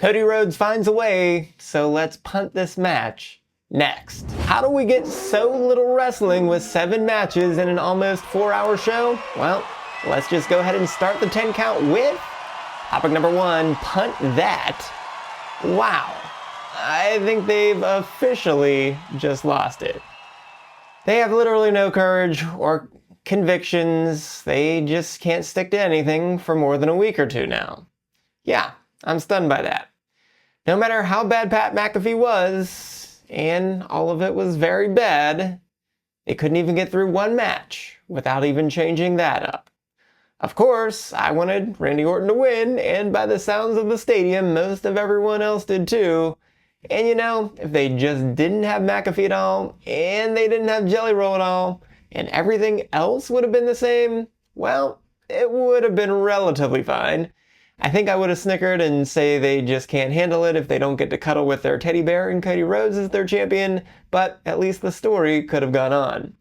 Cody Rhodes finds a way, so let's punt this match next. How do we get so little wrestling with 7 matches in an almost 4-hour show? Well, let's just go ahead and start the 10 count with topic number 1, Punt That. Wow, I think they've officially just lost it. They have literally no courage or convictions. They just can't stick to anything for more than a week or two now. Yeah, I'm stunned by that. No matter how bad Pat McAfee was, and all of it was very bad, they couldn't even get through one match without even changing that up. Of course, I wanted Randy Orton to win, and by the sounds of the stadium, most of everyone else did too. And you know, if they just didn't have McAfee at all, and they didn't have Jelly Roll at all, and everything else would have been the same, well, it would have been relatively fine. I think I would have snickered and say they just can't handle it if they don't get to cuddle with their teddy bear and Cody Rhodes is their champion, but at least the story could have gone on.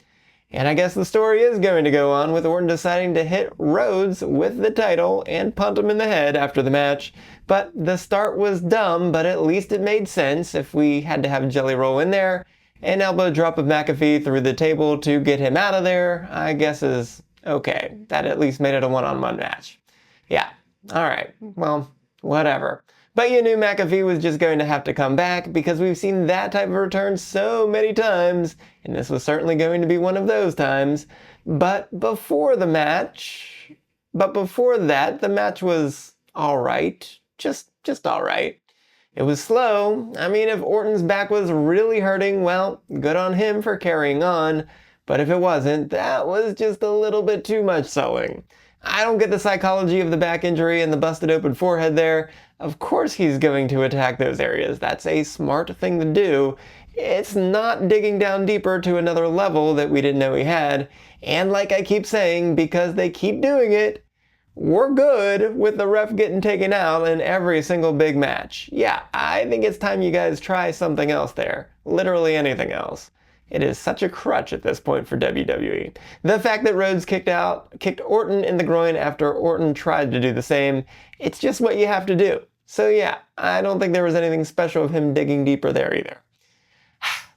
And I guess the story is going to go on with Orton deciding to hit Rhodes with the title and punt him in the head after the match. But the start was dumb, but at least it made sense if we had to have Jelly Roll in there. An elbow drop of McAfee through the table to get him out of there, I guess is okay. That at least made it a one-on-one match. Yeah, alright, well, whatever. But you knew McAfee was just going to have to come back because we've seen that type of return so many times, and this was certainly going to be one of those times. But before that, the match was alright. Just alright. It was slow. I mean, if Orton's back was really hurting, well, good on him for carrying on. But if it wasn't, that was just a little bit too much selling. I don't get the psychology of the back injury and the busted open forehead there. Of course he's going to attack those areas. That's a smart thing to do. It's not digging down deeper to another level that we didn't know he had. And like I keep saying, because they keep doing it, we're good with the ref getting taken out in every single big match. Yeah, I think it's time you guys try something else there. Literally anything else. It is such a crutch at this point for WWE. The fact that Rhodes kicked Orton in the groin after Orton tried to do the same, it's just what you have to do. So yeah, I don't think there was anything special of him digging deeper there either.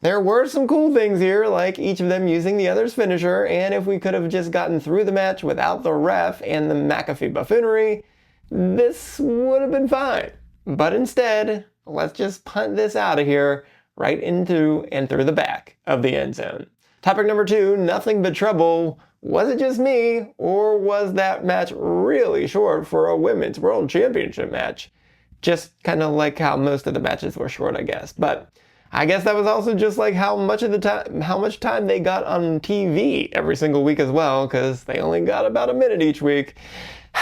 There were some cool things here, like each of them using the other's finisher, and if we could have just gotten through the match without the ref and the McAfee buffoonery, this would have been fine. But instead, let's just punt this out of here, right into and through the back of the end zone. Topic number 2, nothing but trouble. Was it just me, or was that match really short for a Women's World Championship match? Just kind of like how most of the matches were short, I guess. But I guess that was also just like how much time they got on TV every single week as well, because they only got about a minute each week.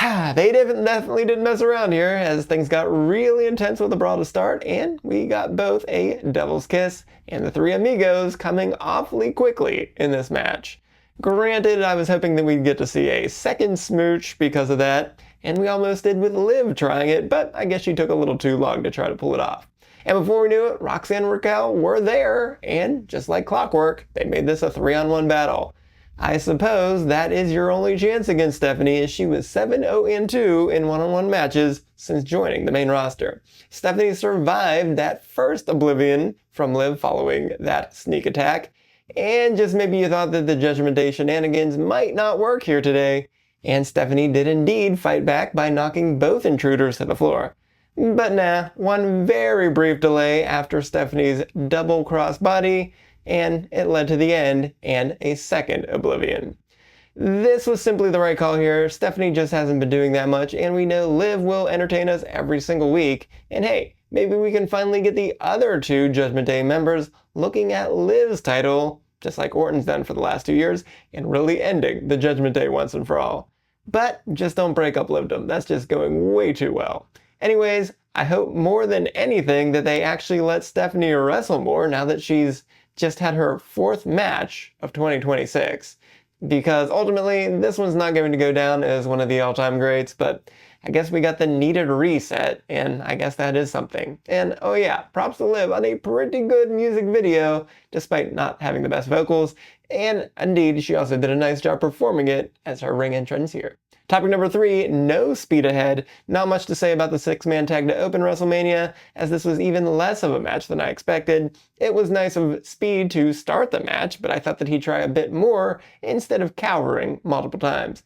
They definitely didn't mess around here, as things got really intense with the brawl to start, and we got both a Devil's Kiss and the Three Amigos coming awfully quickly in this match. Granted, I was hoping that we'd get to see a second smooch because of that, and we almost did with Liv trying it, but I guess she took a little too long to try to pull it off. And before we knew it, Roxanne and Raquel were there, and just like clockwork, they made this a 3-on-1 battle. I suppose that is your only chance against Stephanie, as she was 7-0-2 in one-on-one matches since joining the main roster. Stephanie survived that first Oblivion from Liv following that sneak attack, and just maybe you thought that the Judgment Day shenanigans might not work here today, and Stephanie did indeed fight back by knocking both intruders to the floor. But nah, one very brief delay after Stephanie's double crossbody, and it led to the end and a second Oblivion. This was simply the right call here. Stephanie just hasn't been doing that much, and we know Liv will entertain us every single week. And hey, maybe we can finally get the other 2 Judgment Day members looking at Liv's title, just like Orton's done for the last 2 years, and really ending the Judgment Day once and for all. But just don't break up Livdom. That's just going way too well. Anyways, I hope more than anything that they actually let Stephanie wrestle more now that she's just had her 4th match of 2026. Because ultimately, this one's not going to go down as one of the all-time greats, but I guess we got the needed reset, and I guess that is something. And oh yeah, props to Liv on a pretty good music video, despite not having the best vocals, and indeed, she also did a nice job performing it as her ring entrance here. Topic number 3, no speed ahead. Not much to say about the 6-man tag to open WrestleMania, as this was even less of a match than I expected. It was nice of Speed to start the match, but I thought that he'd try a bit more instead of cowering multiple times.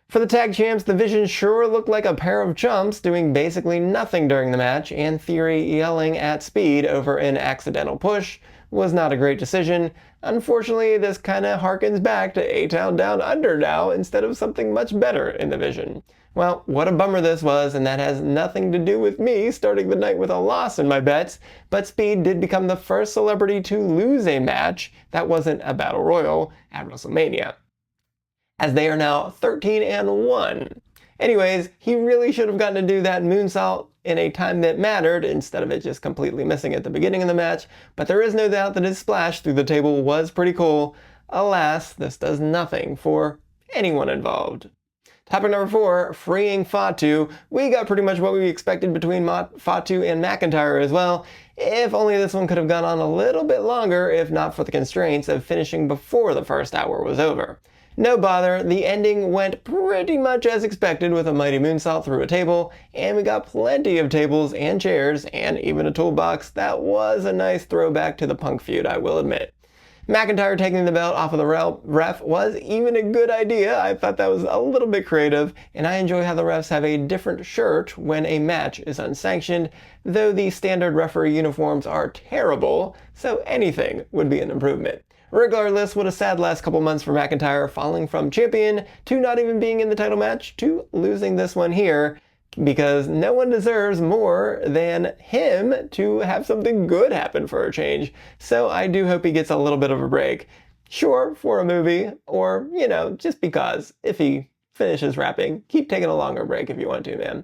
For the tag champs, the Vision sure looked like a pair of chumps doing basically nothing during the match, and Theory yelling at Speed over an accidental push was not a great decision. Unfortunately, this kinda harkens back to A-Town Down Under now instead of something much better in the Vision. Well, what a bummer this was, and that has nothing to do with me starting the night with a loss in my bets, but Speed did become the first celebrity to lose a match that wasn't a Battle Royal at WrestleMania, as they are now 13-1. Anyways, he really should have gotten to do that moonsault in a time that mattered instead of it just completely missing at the beginning of the match, but there is no doubt that his splash through the table was pretty cool. Alas, this does nothing for anyone involved. Topic number 4, freeing Fatu. We got pretty much what we expected between Fatu and McIntyre as well, if only this one could have gone on a little bit longer if not for the constraints of finishing before the first hour was over. No bother, the ending went pretty much as expected with a mighty moonsault through a table, and we got plenty of tables and chairs, and even a toolbox. That was a nice throwback to the Punk feud, I will admit. McIntyre taking the belt off of the ref was even a good idea. I thought that was a little bit creative, and I enjoy how the refs have a different shirt when a match is unsanctioned, though the standard referee uniforms are terrible, so anything would be an improvement. Regardless, what a sad last couple months for McIntyre, falling from champion to not even being in the title match to losing this one here, because no one deserves more than him to have something good happen for a change. So I do hope he gets a little bit of a break. Sure, for a movie, or, you know, just because, if he finishes rapping, keep taking a longer break if you want to, man.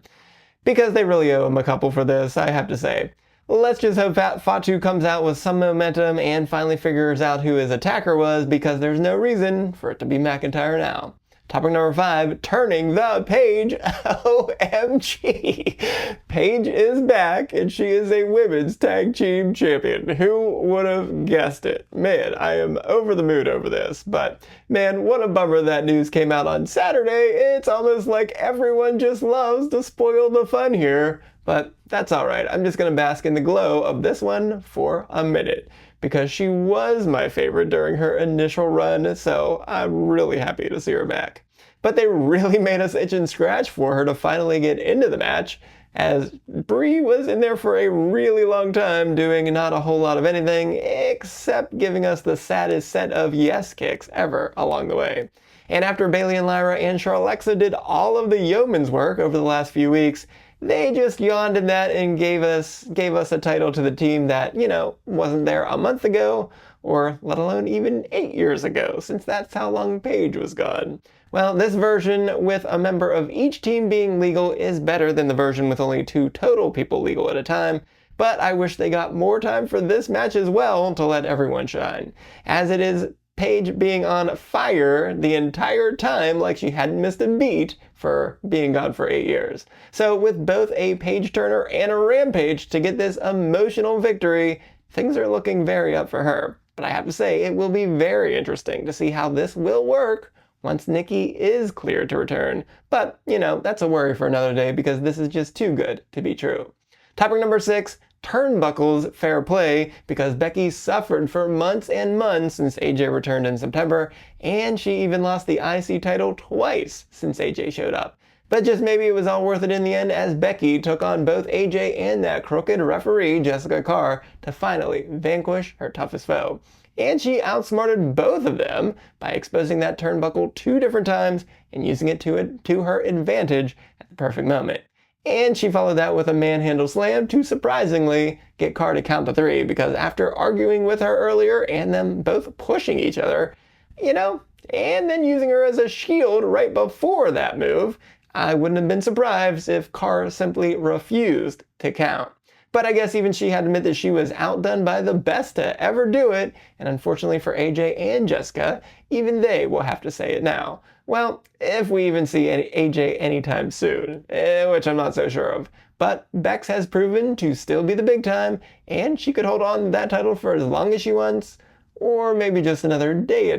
Because they really owe him a couple for this, I have to say. Let's just hope Fatu comes out with some momentum and finally figures out who his attacker was, because there's no reason for it to be McIntyre now. Topic number 5, turning the page. OMG. Paige is back, and she is a women's tag team champion. Who would have guessed it? Man, I am over the moon over this, but man, what a bummer that news came out on Saturday. It's almost like everyone just loves to spoil the fun here, but that's alright. I'm just gonna bask in the glow of this one for a minute, because she was my favorite during her initial run, so I'm really happy to see her back. But they really made us itch and scratch for her to finally get into the match, as Brie was in there for a really long time doing not a whole lot of anything except giving us the saddest set of yes kicks ever along the way. And after Bayley and Lyra and Charlexa did all of the yeoman's work over the last few weeks, they just yawned in that and gave us a title to the team that, you know, wasn't there a month ago, or let alone even 8 years ago, since that's how long Paige was gone. Well, this version with a member of each team being legal is better than the version with only 2 total people legal at a time, but I wish they got more time for this match as well to let everyone shine. As it is, Paige being on fire the entire time like she hadn't missed a beat for being gone for 8 years. So with both a page turner and a rampage to get this emotional victory, things are looking very up for her. But I have to say, it will be very interesting to see how this will work once Nikki is cleared to return. But, you know, that's a worry for another day, because this is just too good to be true. Topic number 6, Turnbuckle's fair play, because Becky suffered for months and months since AJ returned in September, and she even lost the IC title twice since AJ showed up. But just maybe it was all worth it in the end, as Becky took on both AJ and that crooked referee, Jessica Carr, to finally vanquish her toughest foe. And she outsmarted both of them by exposing that turnbuckle 2 different times and using it to her advantage at the perfect moment. And she followed that with a manhandle slam to surprisingly get Carr to count to 3, because after arguing with her earlier and them both pushing each other, you know, and then using her as a shield right before that move, I wouldn't have been surprised if Carr simply refused to count. But I guess even she had to admit that she was outdone by the best to ever do it, and unfortunately for AJ and Jessica, even they will have to say it now. Well, if we even see AJ anytime soon, which I'm not so sure of. But Bex has proven to still be the big time, and she could hold on to that title for as long as she wants, or maybe just another day or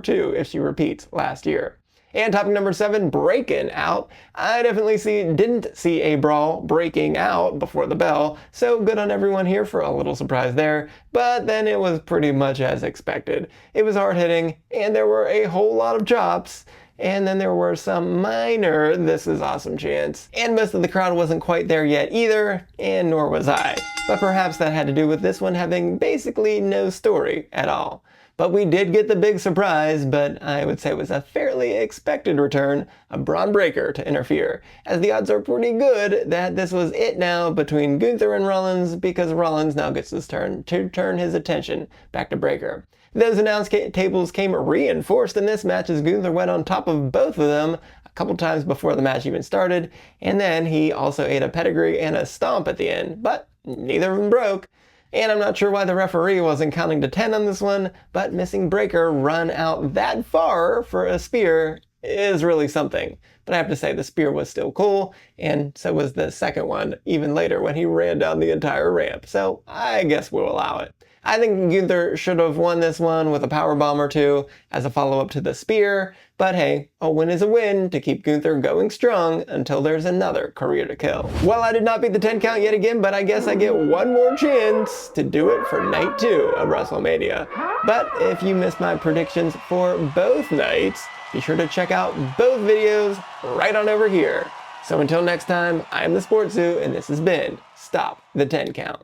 two if she repeats last year. And topic number 7, Breakkin Out. I definitely didn't see a brawl breaking out before the bell, so good on everyone here for a little surprise there, but then it was pretty much as expected. It was hard-hitting, and there were a whole lot of chops, and then there were some minor "this is awesome" chants. And most of the crowd wasn't quite there yet either, and nor was I. But perhaps that had to do with this one having basically no story at all. But we did get the big surprise, but I would say it was a fairly expected return of Braun Breaker to interfere, as the odds are pretty good that this was it now between Gunther and Rollins, because Rollins now gets his turn to turn his attention back to Breaker. Those announce tables came reinforced in this match as Gunther went on top of both of them a couple times before the match even started, and then he also ate a pedigree and a stomp at the end, but neither of them broke. And I'm not sure why the referee wasn't counting to 10 on this one, but missing Breaker run out that far for a spear is really something. But I have to say, the spear was still cool, and so was the second one, even later when he ran down the entire ramp. So I guess we'll allow it. I think Gunther should have won this one with a powerbomb or two as a follow-up to the spear, but hey, a win is a win to keep Gunther going strong until there's another career to kill. Well, I did not beat the 10 count yet again, but I guess I get one more chance to do it for night 2 of WrestleMania. But if you missed my predictions for both nights, be sure to check out both videos right on over here. So until next time, I am the SportsZu, and this has been Stop the 10 Count.